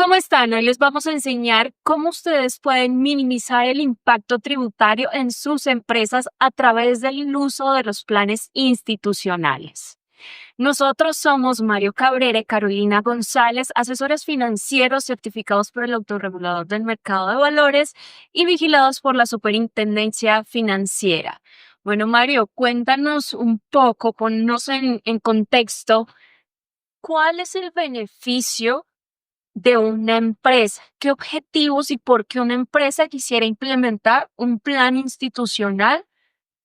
¿Cómo están? Hoy les vamos a enseñar cómo ustedes pueden minimizar el impacto tributario en sus empresas a través del uso de los planes institucionales. Nosotros somos Mario Cabrera y Carolina González, asesores financieros certificados por el Autorregulador del Mercado de Valores y vigilados por la Superintendencia Financiera. Bueno, Mario, cuéntanos un poco, ponnos en contexto, ¿cuál es el beneficio de una empresa? ¿Qué objetivos y por qué una empresa quisiera implementar un plan institucional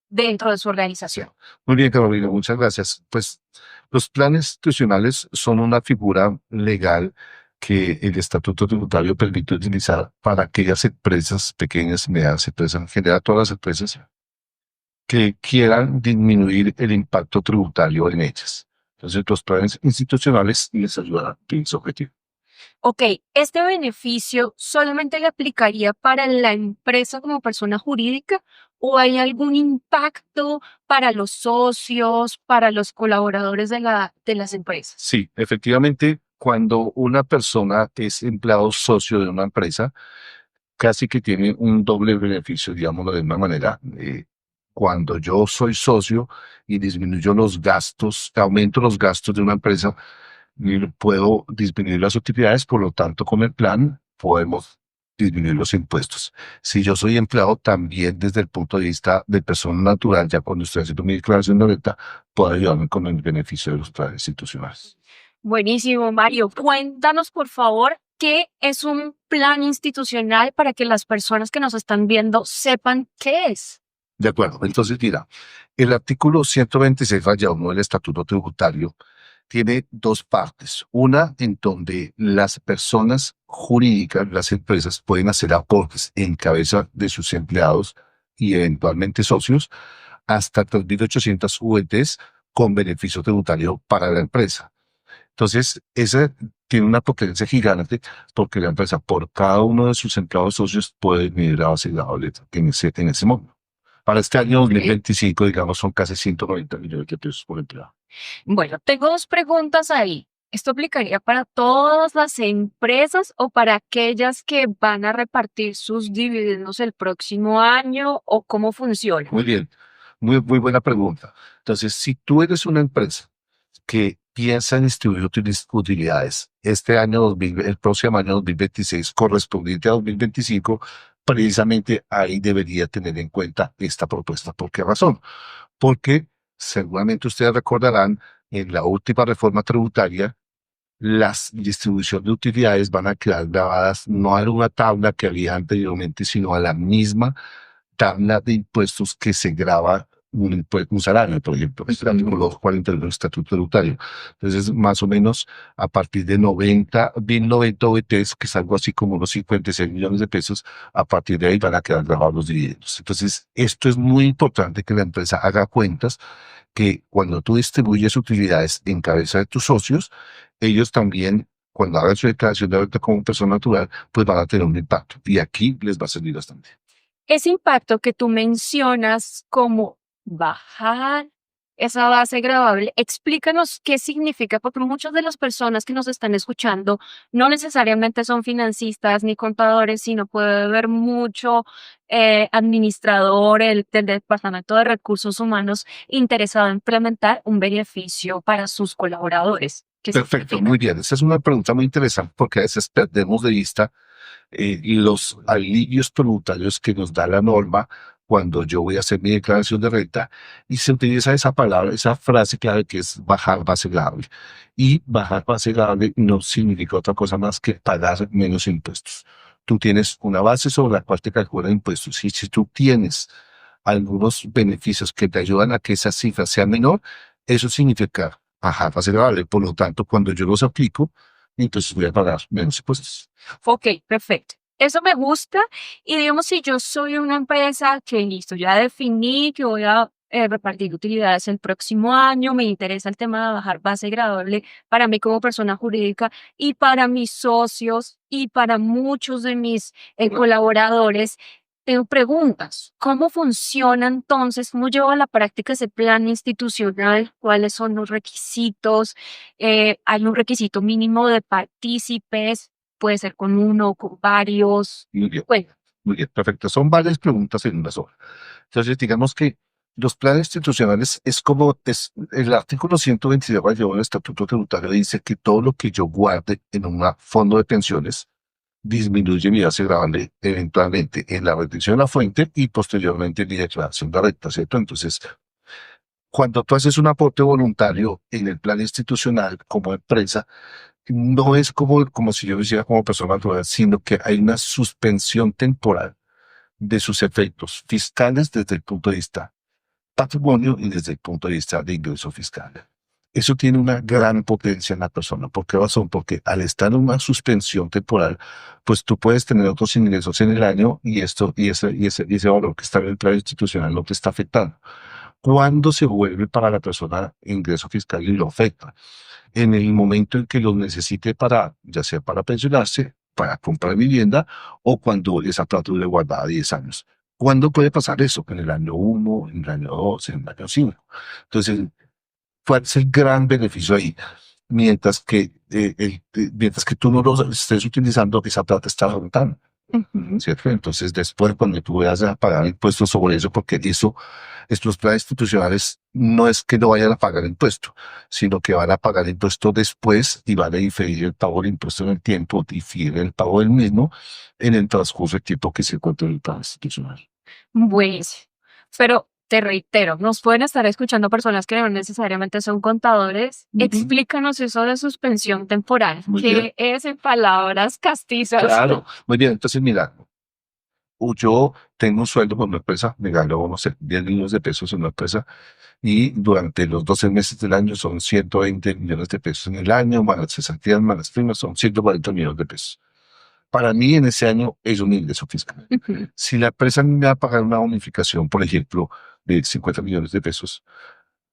dentro de su organización? Muy bien, Carolina, muchas gracias. Pues los planes institucionales son una figura legal que el Estatuto Tributario permite utilizar para aquellas empresas, pequeñas y medianas empresas, en general todas las empresas, que quieran disminuir el impacto tributario en ellas. Entonces, los planes institucionales les ayudan en ese objetivo. Ok, ¿este beneficio solamente le aplicaría para la empresa como persona jurídica o hay algún impacto para los socios, para los colaboradores de las empresas? Sí, efectivamente, cuando una persona es empleado socio de una empresa, casi que tiene un doble beneficio, digámoslo de una manera. Cuando yo soy socio y disminuyo los gastos, aumento los gastos de una empresa, y puedo disminuir las utilidades, por lo tanto, con el plan podemos disminuir los impuestos. Si yo soy empleado, también desde el punto de vista de persona natural, ya cuando estoy haciendo mi declaración de renta, puedo ayudarme con el beneficio de los planes institucionales. Buenísimo, Mario. Cuéntanos, por favor, qué es un plan institucional para que las personas que nos están viendo sepan qué es. De acuerdo. Entonces, mira, el artículo 126 raya 1 del Estatuto Tributario tiene dos partes. Una en donde las personas jurídicas, las empresas, pueden hacer aportes en cabeza de sus empleados y eventualmente socios hasta 3.800 UETs con beneficio tributario para la empresa. Entonces, ese tiene una potencia gigante porque la empresa por cada uno de sus empleados socios puede disminuir la base laborable en ese momento. Para este año Ok. 2025, digamos, son casi 190 millones de pesos por empleado. Bueno, tengo dos preguntas ahí. ¿Esto aplicaría para todas las empresas o para aquellas que van a repartir sus dividendos el próximo año o cómo funciona? Muy bien, muy buena pregunta. Entonces, si tú eres una empresa que piensa en distribuir utilidades este año 2000, el próximo año 2026, correspondiente a 2025, precisamente ahí debería tener en cuenta esta propuesta. ¿Por qué razón? Porque seguramente ustedes recordarán, en la última reforma tributaria, las distribución de utilidades van a quedar grabadas no a una tabla que había anteriormente, sino a la misma tabla de impuestos que se graba un salario, por ejemplo, es el artículo 41 del Estatuto Tributario. Entonces, más o menos a partir de 90 OETs, que es algo así como unos 56 millones de pesos, a partir de ahí van a quedar grabados los dividendos. Entonces, esto es muy importante que la empresa haga cuentas que cuando tú distribuyes utilidades en cabeza de tus socios, ellos también, cuando hagan su declaración de renta como persona natural, pues van a tener un impacto. Y aquí les va a servir bastante. Ese impacto que tú mencionas como bajar esa base gravable, explícanos qué significa, porque muchas de las personas que nos están escuchando no necesariamente son financistas ni contadores, sino puede haber mucho administrador del Departamento de Recursos Humanos interesado en implementar un beneficio para sus colaboradores. ¿Qué Perfecto, significa? muy bien. Esa es una pregunta muy interesante porque a veces perdemos de vista los alivios tributarios que nos da la norma cuando yo voy a hacer mi declaración de renta y se utiliza esa palabra, esa frase clave que es bajar base grave. Y bajar base grave no significa otra cosa más que pagar menos impuestos. Tú tienes una base sobre la cual te calculan impuestos y si tú tienes algunos beneficios que te ayudan a que esa cifra sea menor, eso significa bajar base grave. Por lo tanto, cuando yo los aplico, entonces voy a pagar menos impuestos. Ok, perfecto. Eso me gusta. Y digamos, si yo soy una empresa que listo, ya definí que voy a repartir utilidades el próximo año, me interesa el tema de bajar base graduable para mí como persona jurídica y para mis socios y para muchos de mis colaboradores. Tengo preguntas. ¿Cómo funciona entonces? ¿Cómo llevo a la práctica ese plan institucional? ¿Cuáles son los requisitos? ¿Hay un requisito mínimo de partícipes? puede ser con uno, con varios. Muy bien, Bueno, muy bien, perfecto. Son varias preguntas en una sola. Entonces, digamos que los planes institucionales es como es, el artículo 122 del Estatuto Tributario dice que todo lo que yo guarde en un fondo de pensiones disminuye mi base gravable eventualmente en la retención de la fuente y posteriormente en mi declaración de renta, ¿cierto? Entonces, cuando tú haces un aporte voluntario en el plan institucional como empresa, no es como si yo lo hiciera como persona natural, sino que hay una suspensión temporal de sus efectos fiscales desde el punto de vista patrimonio y desde el punto de vista de ingreso fiscal. Eso tiene una gran potencia en la persona. ¿Por qué razón? Porque al estar en una suspensión temporal, pues tú puedes tener otros ingresos en el año y ese valor que está en el plan institucional no te está afectando. ¿Cuándo se vuelve para la persona ingreso fiscal y lo afecta? En el momento en que lo necesite para, ya sea para pensionarse, para comprar vivienda o cuando esa plata le guardada 10 años. ¿Cuándo puede pasar eso? En el año uno, en el año 2, en el año 5. Entonces, ¿cuál es el gran beneficio ahí? Mientras que tú no lo estés utilizando, esa plata está rentando. ujú. ¿Cierto? Entonces, después, cuando tú vayas a pagar impuestos sobre eso, porque eso, estos planes institucionales no es que no vayan a pagar impuesto, sino que van a pagar impuesto después y van a diferir el pago del impuesto en el tiempo, difiere el pago del mismo en el transcurso del tiempo que se encuentra en el plan institucional. Buenísimo. Pero te reitero, nos pueden estar escuchando personas que no necesariamente son contadores. Ujú. Explícanos eso de suspensión temporal. Muy bien. ¿Qué es en palabras castizas? Claro, muy bien. Entonces, mira, yo tengo un sueldo con una empresa, me gano, no sé, 10 millones de pesos en una empresa y durante los 12 meses del año son 120 millones de pesos en el año, más las cesantías, más las primas, son 140 millones de pesos. Para mí en ese año es un ingreso fiscal. Ujú. Si la empresa me va a pagar una bonificación, por ejemplo, de 50 millones de pesos,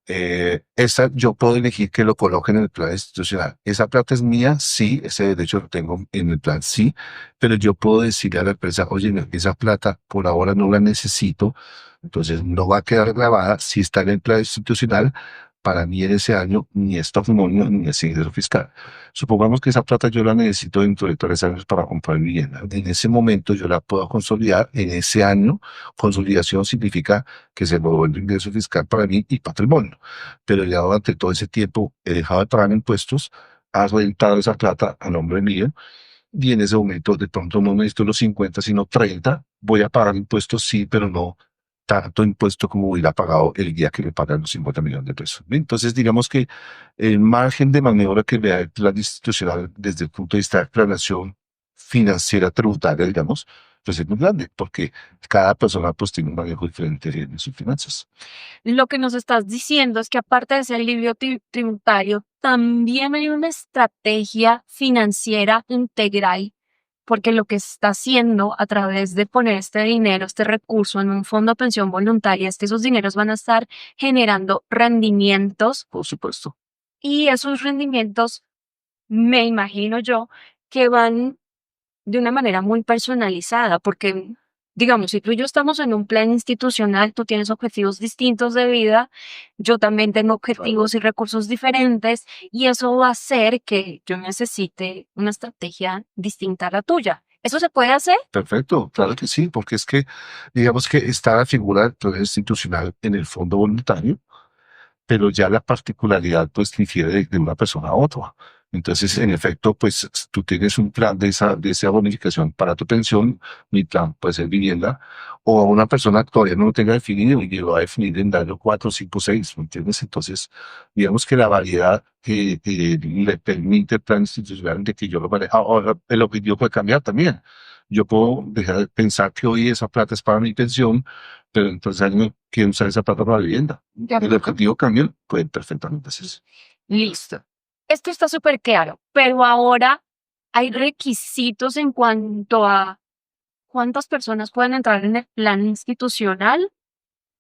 esa yo puedo elegir que lo coloque en el plan institucional. Esa plata es mía, sí, ese derecho lo tengo en el plan, sí, pero yo puedo decirle a la empresa, oye, no, esa plata por ahora no la necesito, entonces no va a quedar grabada si está en el plan institucional. Para mí en ese año ni es patrimonio ni es ingreso fiscal. Supongamos que esa plata yo la necesito dentro de 3 años para comprar vivienda. En ese momento yo la puedo consolidar en ese año. Consolidación significa que se me vuelve ingreso fiscal para mí y patrimonio. Pero ya durante todo ese tiempo he dejado de pagar impuestos, ha rentado esa plata a nombre mío y en ese momento de pronto no necesito los 50 sino 30. Voy a pagar impuestos, sí, pero no tanto impuesto como hubiera pagado el día que me pagan los 50 millones de pesos. Bien, entonces, digamos que el margen de maniobra que me da el plan institucional desde el punto de vista de planeación financiera tributaria, digamos, pues es muy grande, porque cada persona pues tiene un manejo diferente de sus finanzas. Lo que nos estás diciendo es que aparte de ese alivio tributario, también hay una estrategia financiera integral, porque lo que está haciendo a través de poner este dinero, este recurso en un fondo de pensión voluntaria, es que esos dineros van a estar generando rendimientos Por supuesto. y esos rendimientos, me imagino yo, que van de una manera muy personalizada, porque, digamos, si tú y yo estamos en un plan institucional, tú tienes objetivos distintos de vida, yo también tengo objetivos y recursos diferentes, y eso va a hacer que yo necesite una estrategia distinta a la tuya. ¿Eso se puede hacer? Perfecto, claro que sí, porque es que, digamos que está la figura del plan institucional en el fondo voluntario, pero ya la particularidad pues difiere de una persona a otra. Entonces, en efecto, pues tú tienes un plan de esa bonificación para tu pensión, mi plan puede ser vivienda, o a una persona que todavía no lo tenga definido y lo va a definir en el año 4, 5, 6, ¿me entiendes? Entonces, digamos que la variedad que le permite el plan institucional de que yo lo maneje. Ahora, el objetivo puede cambiar también. Yo puedo dejar de pensar que hoy esa plata es para mi pensión, pero entonces alguien quiere usar esa plata para la vivienda. Ya. El objetivo cambia, pueden perfectamente hacerse. Listo. Esto está súper claro, pero ahora hay requisitos en cuanto a cuántas personas pueden entrar en el plan institucional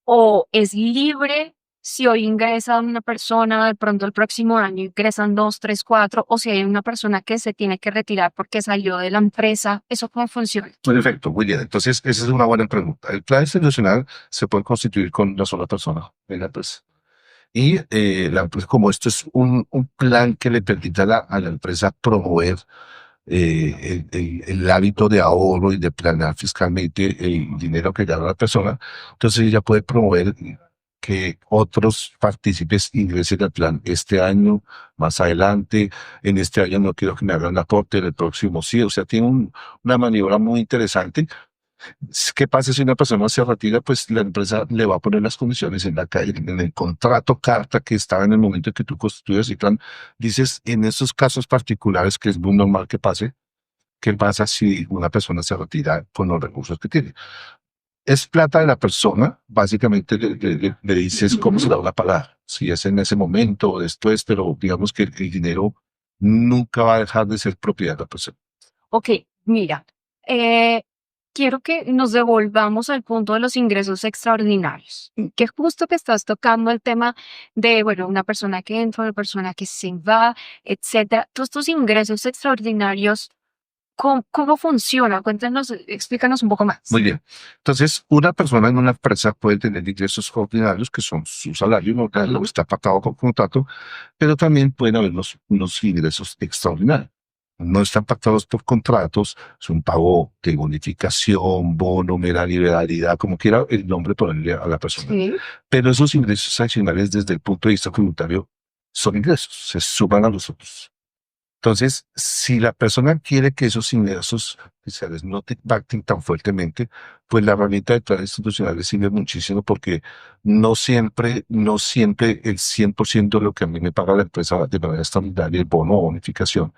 o es libre si hoy ingresa una persona, de pronto el próximo año ingresan dos, tres, cuatro, o si hay una persona que se tiene que retirar porque salió de la empresa. ¿Eso cómo funciona? Perfecto, muy bien. Entonces, esa es una buena pregunta. El plan institucional se puede constituir con una sola persona en la empresa. Y la empresa, como esto es un plan que le permite a la empresa promover el hábito de ahorro y de planear fiscalmente el dinero que gana la persona, entonces ella puede promover que otros partícipes ingresen al plan este año, más adelante, en este año no quiero que me hagan un aporte, en el próximo sí, o sea, tiene una maniobra muy interesante. ¿Qué pasa si una persona se retira? Pues la empresa le va a poner las condiciones en en el contrato, carta que estaba en el momento en que tú constituyes el plan. Dices, en esos casos particulares, que es muy normal que pase, ¿qué pasa si una persona se retira con los recursos que tiene? Es plata de la persona, básicamente le dices cómo se la va a pagar, si es en ese momento o después, pero digamos que el dinero nunca va a dejar de ser propiedad de la persona. Ok, mira, eh, quiero que nos devolvamos al punto de los ingresos extraordinarios, que justo que estás tocando el tema de, bueno, una persona que entra, una persona que se va, etcétera. Todos estos ingresos extraordinarios, ¿cómo funciona? Cuéntanos, explícanos un poco más. Muy bien. Entonces, una persona en una empresa puede tener ingresos ordinarios, que son su salario normal, lo que está pactado con contrato, pero también pueden haber unos ingresos extraordinarios. No están pactados por contratos, es un pago de bonificación, bono, mera liberalidad, como quiera el nombre ponerle a la persona. Sí. Pero esos ingresos adicionales desde el punto de vista tributario son ingresos, se suman a los otros. Entonces, si la persona quiere que esos ingresos fiscales no te impacten tan fuertemente, pues la herramienta de plan institucional le sirve muchísimo porque no siempre el 100% de lo que a mí me paga la empresa de manera extraordinaria, el bono o bonificación,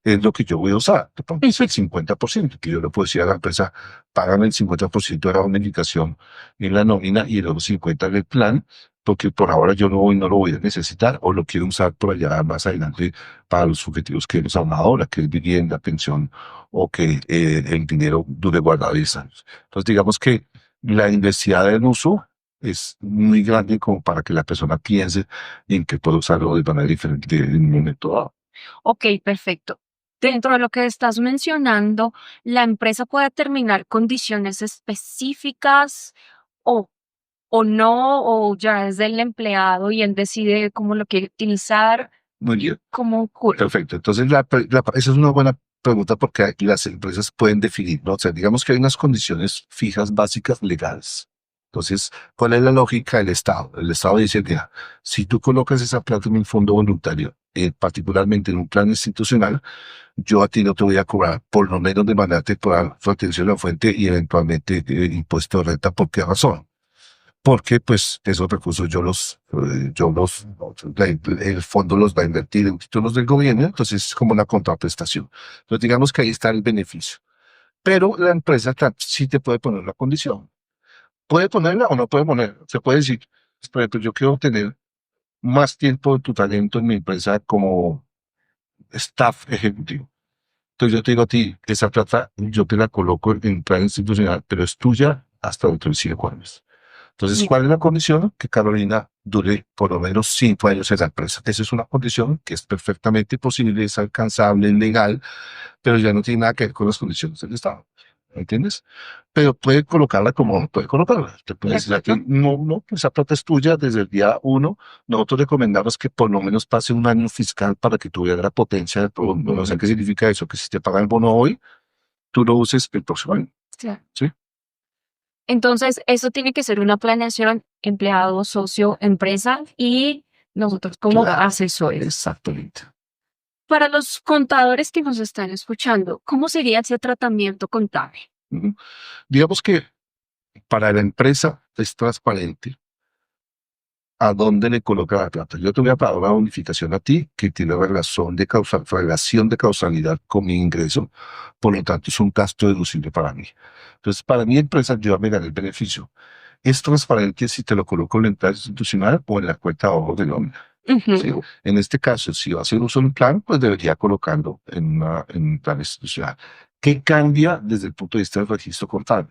es lo que yo voy a usar. De pronto es el 50%, que yo le puedo decir a la empresa, págame el 50% de la bonificación en la nómina y el otro 50% en el plan, porque por ahora yo no lo voy a necesitar o lo quiero usar por allá más adelante para los objetivos que hemos hablado ahora, que es vivienda, pensión o que el dinero dure guardado 10 años. Entonces, digamos que la diversidad del uso es muy grande como para que la persona piense en que puede usarlo de manera diferente en un momento dado. Ok, perfecto. Dentro de lo que estás mencionando, ¿la empresa puede determinar condiciones específicas o, o no? ¿O ya es del empleado y él decide cómo lo quiere utilizar? Muy bien. ¿Cómo ocurre? Perfecto. Entonces, esa es una buena pregunta porque aquí las empresas pueden definir, ¿no? O sea, digamos que hay unas condiciones fijas básicas legales. Entonces, ¿cuál es la lógica del Estado? El Estado dice, mira, si tú colocas esa plata en un fondo voluntario, particularmente en un plan institucional, yo a ti no te voy a cobrar, por lo menos de manera temporal, tu atención a la fuente y eventualmente impuesto de renta. ¿Por qué razón? Porque pues esos recursos el fondo los va a invertir en títulos del gobierno, entonces es como una contraprestación. Entonces digamos que ahí está el beneficio. Pero la empresa sí te puede poner la condición. Puede ponerla o no puede ponerla. Se puede decir, por ejemplo, yo quiero tener más tiempo de tu talento en mi empresa como staff ejecutivo. Entonces yo te digo a ti, esa plata yo te la coloco en plan institucional, pero es tuya hasta dentro de 5 años. Entonces, ¿cuál es la condición? Que Carolina dure por lo menos 5 años en la empresa. Esa es una condición que es perfectamente posible, es alcanzable, es legal, pero ya no tiene nada que ver con las condiciones del Estado. ¿Me entiendes? Pero puede colocarla como no puede colocarla. Te puede decir que no, esa plata es tuya desde el día 1. Nosotros recomendamos que por lo menos pase un año fiscal para que tú veas la potencia del producto. O sea, ¿qué significa eso? Que si te pagan el bono hoy, tú lo uses el próximo año. Claro. ¿Sí? Entonces, eso tiene que ser una planeación empleado, socio, empresa y nosotros como Claro. asesores. Exactamente. Para los contadores que nos están escuchando, ¿cómo sería ese tratamiento contable? Ujú. Digamos que para la empresa es transparente a dónde le coloca la plata. Yo te voy a pagar una bonificación a ti que tiene relación de causalidad con mi ingreso, por lo tanto es un gasto deducible para mí. Entonces, para mi empresa yo me gané el beneficio. Es transparente si te lo coloco en la entrada institucional o en la cuenta de ahorro de nómina. Ujú. ¿Sí? En este caso, si va a hacer uso de un plan, pues debería colocarlo en un plan institucional. ¿Qué cambia desde el punto de vista del registro contable?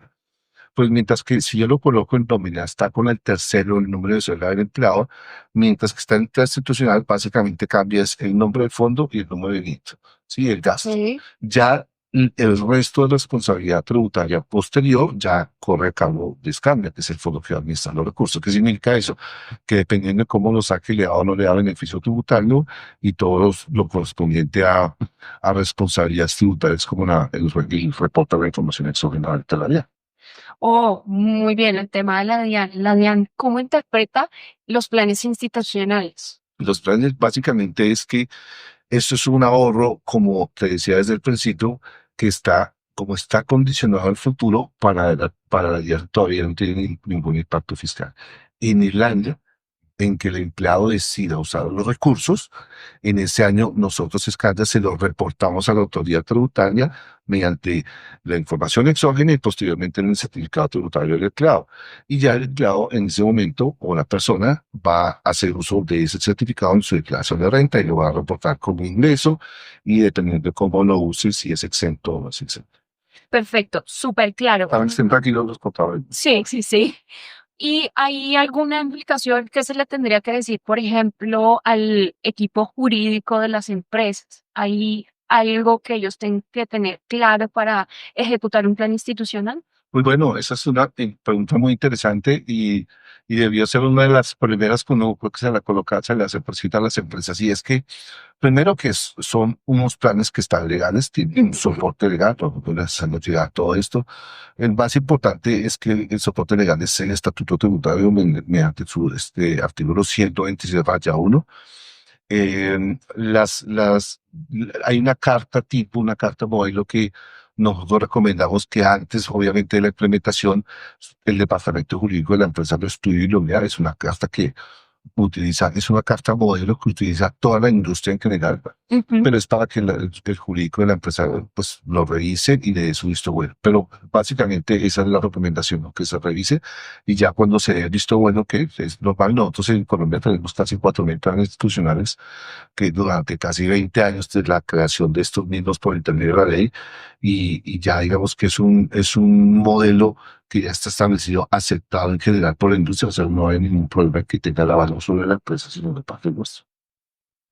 Pues mientras que si yo lo coloco en nómina, está con el tercero, el número de celular del empleado, mientras que está en entrada institucional, básicamente cambia es el nombre del fondo y el número de NIT, ¿sí? El gasto. Sí. Ya el resto de responsabilidad tributaria posterior ya corre a cargo de Scandia, que es el fondo que administra los recursos. ¿Qué significa eso? Que dependiendo de cómo lo saque, le da o no le da beneficio tributario y todo lo correspondiente a responsabilidades tributarias como el reporte de la información exógena de la DIAN. Oh, muy bien, el tema de la DIAN. La DIAN, ¿cómo interpreta los planes institucionales? Los planes básicamente es que esto es un ahorro, como te decía desde el principio, que está, como está condicionado al futuro, para la DIAN todavía no tiene ningún impacto fiscal. En Irlanda, en que el empleado decida usar los recursos, en ese año nosotros, Scandia, se los reportamos a la autoridad tributaria mediante la información exógena y posteriormente en el certificado tributario del empleado. Y ya el empleado en ese momento o la persona va a hacer uso de ese certificado en su declaración de renta y lo va a reportar como ingreso y dependiendo de cómo lo use, si es exento o no es exento. Perfecto, súper claro. Estén tranquilos los contadores. Sí, sí, sí. ¿Y hay alguna implicación que se le tendría que decir, por ejemplo, al equipo jurídico de las empresas? ¿Hay algo que ellos tengan que tener claro para ejecutar un plan institucional? Pues bueno, esa es una pregunta muy interesante y debió ser una de las primeras que uno creo que se la coloca, se le hace por cita a las empresas. Y es que, primero que son unos planes que están legales, tienen un soporte legal, les han llegar todo esto. El más importante es que el soporte legal es el estatuto tributario mediante su artículo 126-1. Hay una carta tipo, una carta modelo que nosotros recomendamos que antes, obviamente, de la implementación, el departamento jurídico de la empresa lo estudie y lo vea. Es una carta que es una carta modelo que utiliza toda la industria en general, Ujú. pero es para que el jurídico de la empresa pues lo revise y le dé su visto bueno. Pero básicamente esa es la recomendación, ¿no? Que se revise y ya cuando se dé el visto bueno, que es normal, nosotros en Colombia tenemos casi 4.000 planes institucionales que durante casi 20 años de la creación de estos mismos por intermedio de la ley y ya digamos que es un modelo que ya está establecido, aceptado en general por la industria, o sea, no hay ningún problema que tenga la valor sobre la empresa, sino de parte nuestra.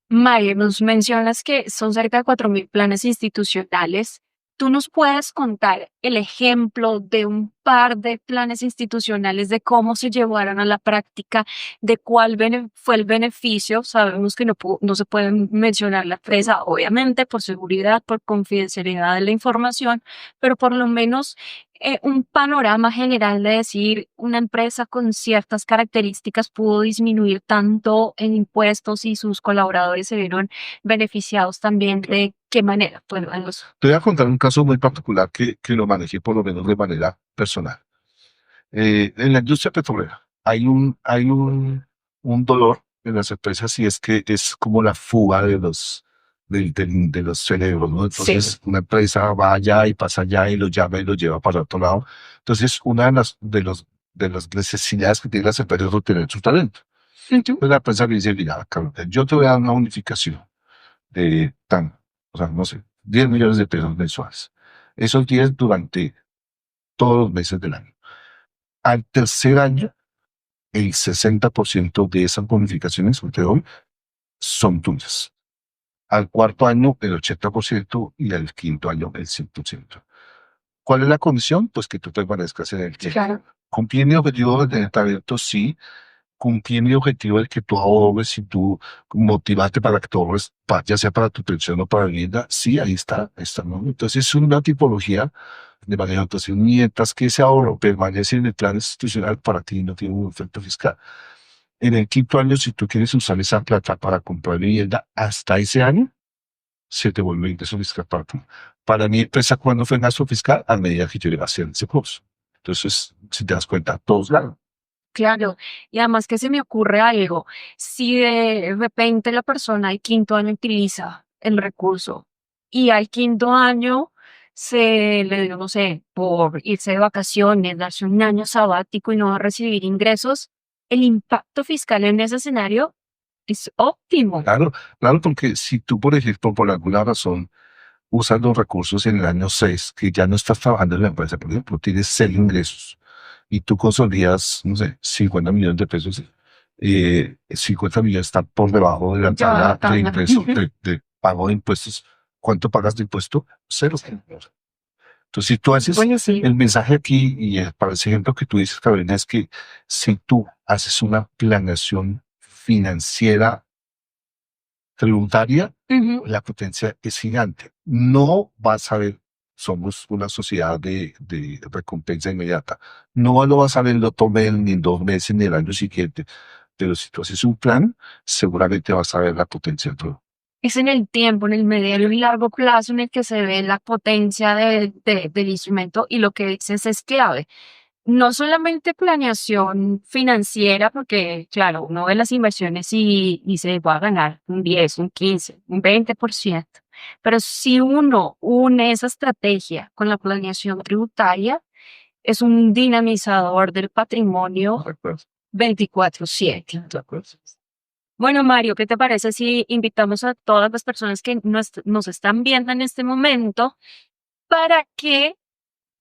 Mario, nos mencionas que son cerca de 4.000 planes institucionales. ¿Tú nos puedes contar el ejemplo de un par de planes institucionales, de cómo se llevaron a la práctica, de cuál fue el beneficio? Sabemos que no se puede mencionar la empresa, obviamente, por seguridad, por confidencialidad de la información, pero por lo menos un panorama general de decir una empresa con ciertas características pudo disminuir tanto en impuestos y sus colaboradores se vieron beneficiados también. ¿De qué manera? Bueno, Te voy a contar un caso muy particular que lo manejé por lo menos de manera personal. En la industria petrolera hay un dolor en las empresas y es que es como la fuga de los cerebros, ¿no? sí. Entonces, una empresa va allá y pasa allá y lo llama y lo lleva para otro lado. Entonces, una de las necesidades que tienen las empresas es obtener su talento. Ujú. Pues la empresa le dice, mira, Carlos, yo te voy a dar una unificación de o sea, no sé, 10 millones de pesos mensuales. Esos 10 durante todos los meses del año. Al tercer año, el 60% de esas bonificaciones que te doy son tuyas. Al cuarto año, el 80% y al quinto año, el 100%. ¿Cuál es la condición? Pues que tú permanezcas en el tiempo. Claro. Cumplir mi objetivo de talento, sí. Cumplir mi objetivo de que tú ahorres y tú motivarte para que tú ahorres, ya sea para tu pensión o para vivienda, sí, ahí está, ¿no? Entonces es una tipología de manejo. Entonces, mientras que ese ahorro permanece en el plan institucional, para ti no tiene un efecto fiscal. En el quinto año, si tú quieres usar esa plata para comprar vivienda, hasta ese año se te vuelve ingreso fiscal para ti. Para mi empresa, ¿cuándo fue gasto fiscal? A medida que yo iba haciendo ese curso. Entonces, si te das cuenta, todos ganan. Claro, y además que se me ocurre algo, si de repente la persona al quinto año utiliza el recurso y al quinto año se le dio, no sé, por irse de vacaciones, darse un año sabático y no va a recibir ingresos, el impacto fiscal en ese escenario es óptimo. Claro, claro, porque si tú, por ejemplo, por alguna razón usas los recursos en el año 6 que ya no estás trabajando en la empresa, por ejemplo, tienes 6 ingresos y tú consolidas, no sé, 50 millones de pesos, 50 millones están por debajo de la Ya, tabla de ingresos, de pago de impuestos, ¿Cuánto pagas de impuesto? Cero. Entonces, si tú haces Bueno, sí. el mensaje aquí, y para ese ejemplo que tú dices, Carolina, es que si tú haces una planeación financiera tributaria, Ujú. la potencia es gigante. No vas a ver, somos una sociedad de recompensa inmediata. No lo vas a ver en el otro mes, ni en 2 meses, ni el año siguiente. Pero si tú haces un plan, seguramente vas a ver la potencia en todo. Es en el tiempo, en el mediano y largo plazo en el que se ve la potencia del instrumento y lo que dices es clave. No solamente planeación financiera, porque claro, uno ve las inversiones y dice, va a ganar un 10, un 15, un 20%. Pero si uno une esa estrategia con la planeación tributaria, es un dinamizador del patrimonio ¿De acuerdo? 24/7. ¿De acuerdo? Bueno, Mario, ¿qué te parece si invitamos a todas las personas que nos están viendo en este momento para que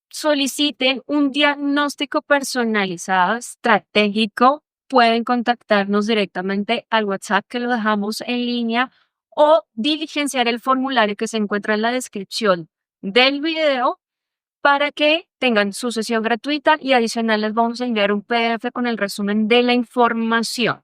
soliciten un diagnóstico personalizado, estratégico? Pueden contactarnos directamente al WhatsApp que lo dejamos en línea o diligenciar el formulario que se encuentra en la descripción del video para que tengan su sesión gratuita y adicional les vamos a enviar un PDF con el resumen de la información.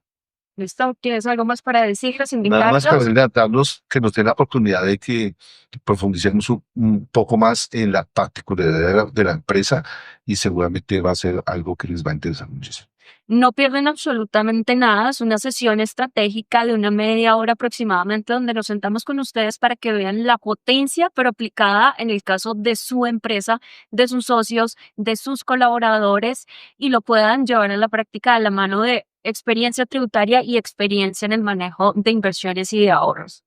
¿Listo? ¿Tienes algo más para decirles, Nada más, invitarlos? Carolina, darnos que nos dé la oportunidad de que profundicemos un poco más en la particularidad de la empresa, y seguramente va a ser algo que les va a interesar muchísimo. No pierden absolutamente nada. Es una sesión estratégica de una media hora aproximadamente donde nos sentamos con ustedes para que vean la potencia, pero aplicada en el caso de su empresa, de sus socios, de sus colaboradores y lo puedan llevar a la práctica de la mano de experiencia tributaria y experiencia en el manejo de inversiones y de ahorros.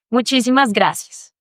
Muchísimas gracias.